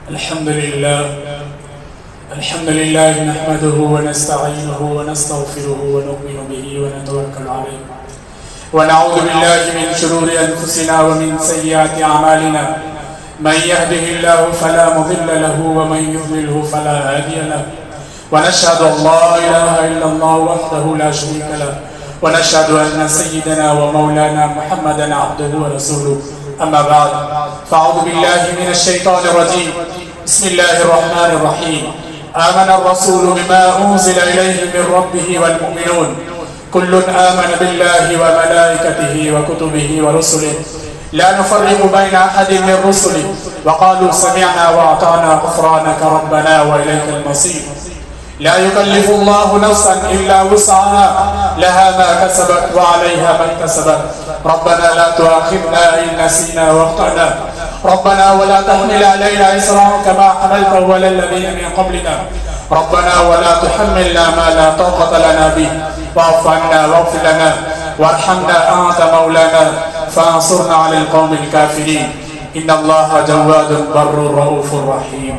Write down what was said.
الحمد لله نحمده ونستعينه ونستغفره ونؤمن به ونتوكل عليه ونعوذ بالله من شرور أنفسنا ومن سيئات أعمالنا. من يهده الله فلا مضل له ومن يضلله فلا هادي له، ونشهد أن لا إله إلا الله وحده لا شريك له، ونشهد أن سيدنا ومولانا محمدا عبده ورسوله. أما بعد، فأعوذ بالله من الشيطان الرجيم. بسم الله الرحمن الرحيم. آمن الرسول بما أنزل إليه من ربه والمؤمنون كل آمن بالله وملائكته وكتبه ورسله لا نفرق بين أحد من رسله وقالوا سمعنا وأطعنا غفرانك ربنا وإليك المصير. لا يكلف الله نفسا إلا وسعها لها ما كسبت وعليها ما اكتسبت. ربنا لا تؤاخذنا إن نسينا واخطأنا ربنا ولا تحمل علينا إصرا كما حملته على الذين من قبلنا ربنا ولا تحملنا ما لا طاقة لنا به واعف عنا واغفر لنا وارحمنا أنت مولانا فانصرنا على القوم الكافرين. إن الله جواد بر رؤوف رحيم.